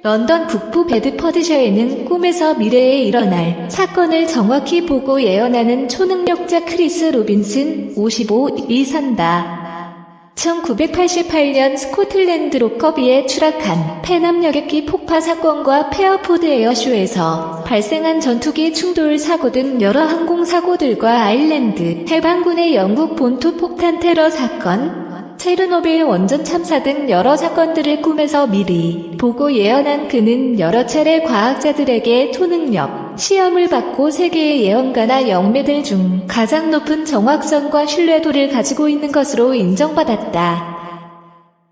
런던 북부 베드퍼드셔에는 꿈에서 미래에 일어날 사건을 정확히 보고 예언하는 초능력자 크리스 로빈슨 55이 산다. 1988년 스코틀랜드 로커비에 추락한 패남 여객기 폭파 사건과 페어포드 에어쇼에서 발생한 전투기 충돌 사고 등 여러 항공사고들과 아일랜드 해방군의 영국 본토 폭탄 테러 사건, 체르노빌 원전 참사 등 여러 사건들을 꿈에서 미리 보고 예언한 그는 여러 차례 과학자들에게 초능력 시험을 받고 세계의 예언가나 영매들 중 가장 높은 정확성과 신뢰도를 가지고 있는 것으로 인정받았다.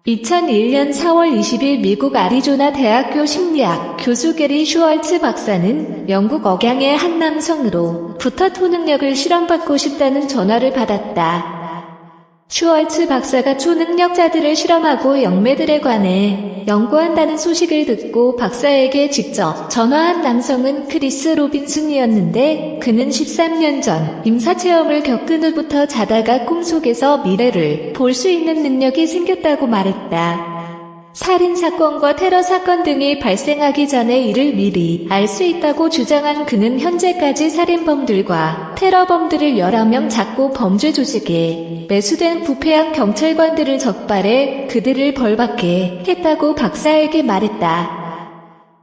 2001년 4월 20일 미국 아리조나 대학교 심리학 교수 게리 슈월츠 박사는 영국 억양의 한 남성으로부터 초능력을 실험받고 싶다는 전화를 받았다. 슈월츠 박사가 초능력자들을 실험하고 영매들에 관해 연구한다는 소식을 듣고 박사에게 직접 전화한 남성은 크리스 로빈슨이었는데 그는 13년 전 임사체험을 겪은 후부터 자다가 꿈속에서 미래를 볼 수 있는 능력이 생겼다고 말했다. 살인사건과 테러사건 등이 발생하기 전에 이를 미리 알 수 있다고 주장한 그는 현재까지 살인범들과 테러범들을 여러 명 잡고 범죄 조직에 매수된 부패한 경찰관들을 적발해 그들을 벌받게 했다고 박사에게 말했다.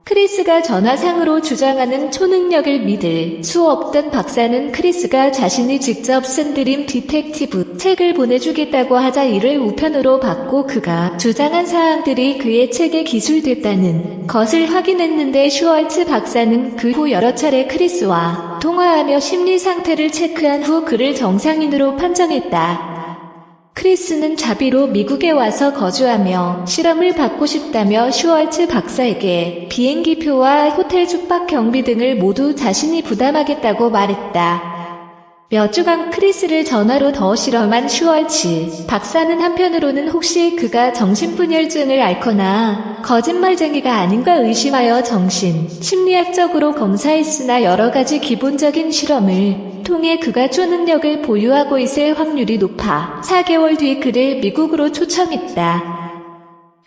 크리스가 전화상으로 주장하는 초능력을 믿을 수 없던 박사는 크리스가 자신이 직접 쓴 드림 디텍티브 책을 보내주겠다고 하자 이를 우편으로 받고 그가 주장한 사항들이 그의 책에 기술됐다는 것을 확인했는데 슈월츠 박사는 그 후 여러 차례 크리스와 통화하며 심리 상태를 체크한 후 그를 정상인으로 판정했다. 크리스는 자비로 미국에 와서 거주하며 실험을 받고 싶다며 슈월츠 박사에게 비행기표와 호텔 숙박 경비 등을 모두 자신이 부담하겠다고 말했다. 몇 주간 크리스를 전화로 더 실험한 슈월츠 박사는 한편으로는 혹시 그가 정신분열증을 앓거나 거짓말쟁이가 아닌가 의심하여 심리학적으로 검사했으나 여러 가지 기본적인 실험을 통해 그가 초능력을 보유하고 있을 확률이 높아 4개월 뒤 그를 미국으로 초청했다.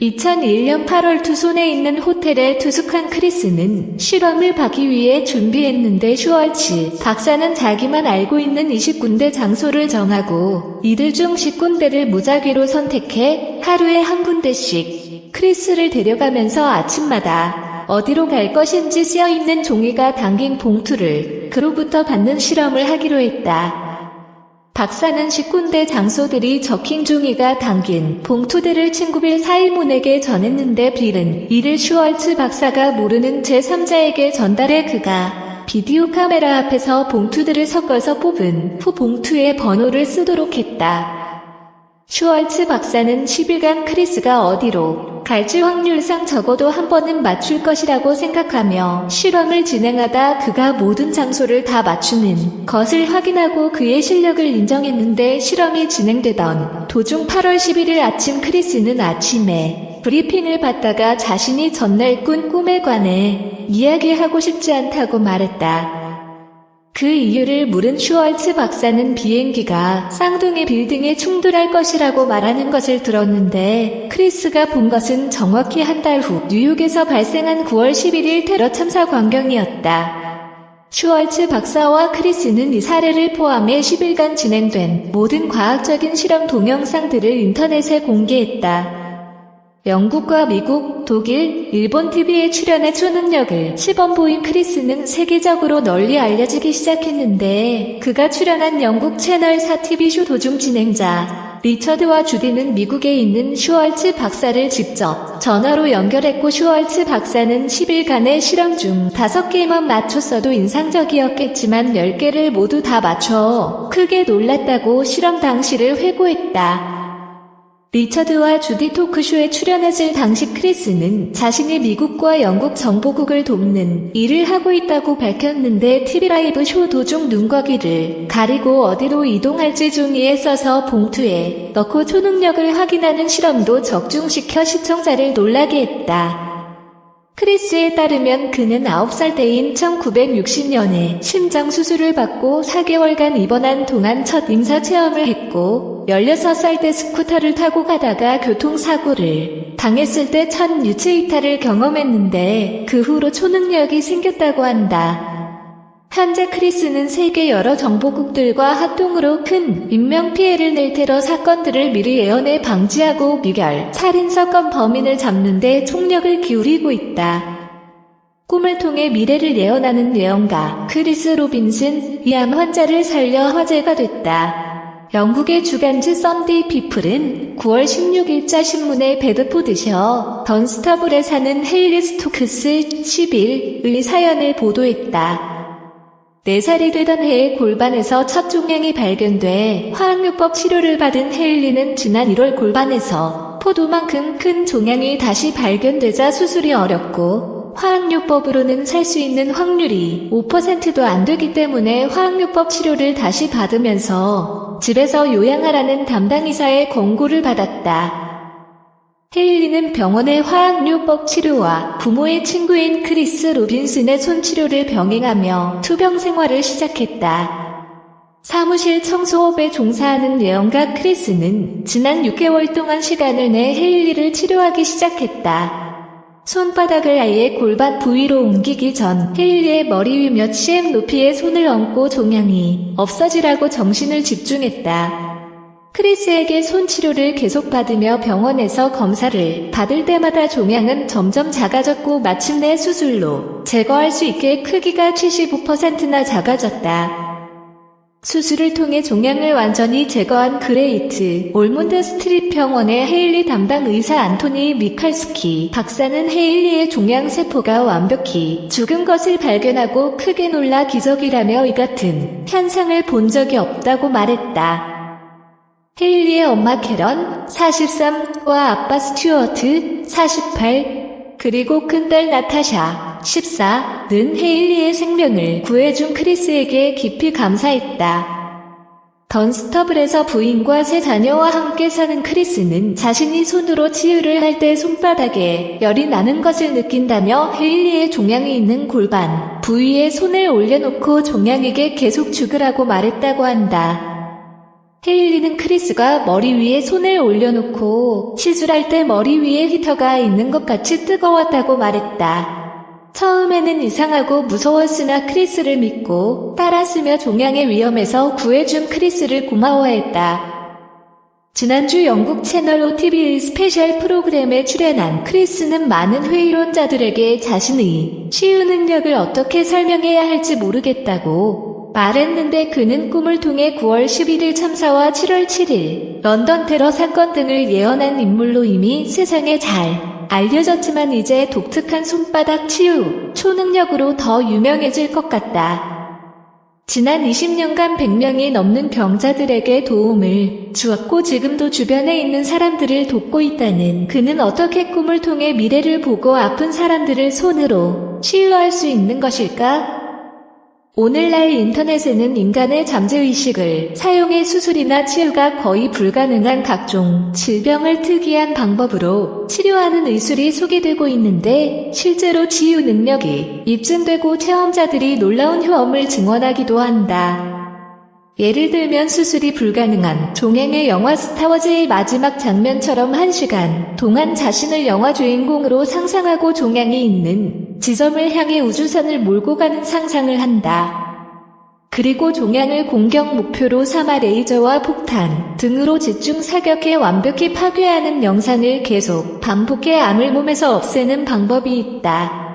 2001년 8월 투손에 있는 호텔에 투숙한 크리스는 실험을 받기 위해 준비했는데 슈월츠 박사는 자기만 알고 있는 20군데 장소를 정하고 이들 중 10군데를 무작위로 선택해 하루에 한 군데씩 크리스를 데려가면서 아침마다 어디로 갈 것인지 쓰여있는 종이가 담긴 봉투를 그로부터 받는 실험을 하기로 했다. 박사는 10군데 장소들이 적힌 종이가 담긴 봉투들을 친구 빌 사이몬에게 전했는데 빌은 이를 슈월츠 박사가 모르는 제3자에게 전달해 그가 비디오 카메라 앞에서 봉투들을 섞어서 뽑은 후 봉투에 번호를 쓰도록 했다. 슈월츠 박사는 10일간 크리스가 어디로 갈지 확률상 적어도 한 번은 맞출 것이라고 생각하며 실험을 진행하다 그가 모든 장소를 다 맞추는 것을 확인하고 그의 실력을 인정했는데 실험이 진행되던 도중 8월 11일 아침 크리스는 아침에 브리핑을 받다가 자신이 전날 꾼 꿈에 관해 이야기하고 싶지 않다고 말했다. 그 이유를 물은 슈월츠 박사는 비행기가 쌍둥이 빌딩에 충돌할 것이라고 말하는 것을 들었는데 크리스가 본 것은 정확히 한 달 후 뉴욕에서 발생한 9월 11일 테러 참사 광경이었다. 슈월츠 박사와 크리스는 이 사례를 포함해 10일간 진행된 모든 과학적인 실험 동영상들을 인터넷에 공개했다. 영국과 미국, 독일, 일본 TV에 출연해 초능력을 시범보인 크리스는 세계적으로 널리 알려지기 시작했는데 그가 출연한 영국 채널 4 TV쇼 도중 진행자 리처드와 주디는 미국에 있는 슈월츠 박사를 직접 전화로 연결했고 슈월츠 박사는 10일간의 실험 중 5개만 맞췄어도 인상적이었겠지만 10개를 모두 다 맞춰 크게 놀랐다고 실험 당시를 회고했다. 리처드와 주디 토크쇼에 출연했을 당시 크리스는 자신이 미국과 영국 정보국을 돕는 일을 하고 있다고 밝혔는데 TV 라이브 쇼 도중 눈과 귀를 가리고 어디로 이동할지 종이에 써서 봉투에 넣고 초능력을 확인하는 실험도 적중시켜 시청자를 놀라게 했다. 크리스에 따르면 그는 9살 때인 1960년에 심장수술을 받고 4개월간 입원한 동안 첫 임사체험을 했고 16살 때 스쿠터를 타고 가다가 교통사고를 당했을 때 첫 유체이탈을 경험했는데 그 후로 초능력이 생겼다고 한다. 현재 크리스는 세계 여러 정보국들과 합동으로 큰 인명피해를 낼 테러 사건들을 미리 예언해 방지하고 미결, 살인사건 범인을 잡는 데 총력을 기울이고 있다. 꿈을 통해 미래를 예언하는 예언가 크리스 로빈슨이 암 환자를 살려 화제가 됐다. 영국의 주간지 썬데이 피플은 9월 16일자 신문에 베드포드셔 던스터블에 사는 헤일리 스토크스 10일의 사연을 보도했다. 4살이 되던 해에 골반에서 첫 종양이 발견돼 화학요법 치료를 받은 헤일리는 지난 1월 골반에서 포도만큼 큰 종양이 다시 발견되자 수술이 어렵고 화학요법으로는 살 수 있는 확률이 5%도 안 되기 때문에 화학요법 치료를 다시 받으면서 집에서 요양하라는 담당 의사의 권고를 받았다. 헤일리는 병원의 화학요법 치료와 부모의 친구인 크리스 로빈슨의 손치료를 병행하며 투병 생활을 시작했다. 사무실 청소업에 종사하는 예언가 크리스는 지난 6개월 동안 시간을 내 헤일리를 치료하기 시작했다. 손바닥을 아예 골반 부위로 옮기기 전 헤일리의 머리 위 몇 cm 높이에 손을 얹고 종양이 없어지라고 정신을 집중했다. 크리스에게 손치료를 계속 받으며 병원에서 검사를 받을 때마다 종양은 점점 작아졌고 마침내 수술로 제거할 수 있게 크기가 75%나 작아졌다. 수술을 통해 종양을 완전히 제거한 그레이트 올몬드 스트릿 병원의 헤일리 담당 의사 안토니 미칼스키 박사는 헤일리의 종양 세포가 완벽히 죽은 것을 발견하고 크게 놀라 기적이라며 이 같은 현상을 본 적이 없다고 말했다. 헤일리의 엄마 캐런 43와 아빠 스튜어트 48 그리고 큰딸 나타샤 14는 헤일리의 생명을 구해준 크리스에게 깊이 감사했다. 던스터블에서 부인과 세 자녀와 함께 사는 크리스는 자신이 손으로 치유를 할 때 손바닥에 열이 나는 것을 느낀다며 헤일리의 종양이 있는 골반 부위에 손을 올려놓고 종양에게 계속 죽으라고 말했다고 한다. 헤일리는 크리스가 머리 위에 손을 올려놓고 시술할 때 머리 위에 히터가 있는 것 같이 뜨거웠다고 말했다. 처음에는 이상하고 무서웠으나 크리스를 믿고 따랐으며 종양의 위험에서 구해준 크리스를 고마워했다. 지난주 영국 채널 OTV의 스페셜 프로그램에 출연한 크리스는 많은 회의론자들에게 자신의 치유 능력을 어떻게 설명해야 할지 모르겠다고 말했는데 그는 꿈을 통해 9월 11일 참사와 7월 7일 런던 테러 사건 등을 예언한 인물로 이미 세상에 잘 알려졌지만 이제 독특한 손바닥 치유 초능력으로 더 유명해질 것 같다. 지난 20년간 100명이 넘는 병자들에게 도움을 주었고 지금도 주변에 있는 사람들을 돕고 있다는 그는 어떻게 꿈을 통해 미래를 보고 아픈 사람들을 손으로 치유할 수 있는 것일까? 오늘날 인터넷에는 인간의 잠재의식을 사용해 수술이나 치유가 거의 불가능한 각종 질병을 특이한 방법으로 치료하는 의술이 소개되고 있는데 실제로 치유 능력이 입증되고 체험자들이 놀라운 효험을 증언하기도 한다. 예를 들면 수술이 불가능한 종행의 영화 스타워즈의 마지막 장면처럼 1시간 동안 자신을 영화 주인공으로 상상하고 종양이 있는 지점을 향해 우주선을 몰고 가는 상상을 한다. 그리고 종양을 공격 목표로 삼아 레이저와 폭탄 등으로 집중 사격해 완벽히 파괴하는 영상을 계속 반복해 암을 몸에서 없애는 방법이 있다.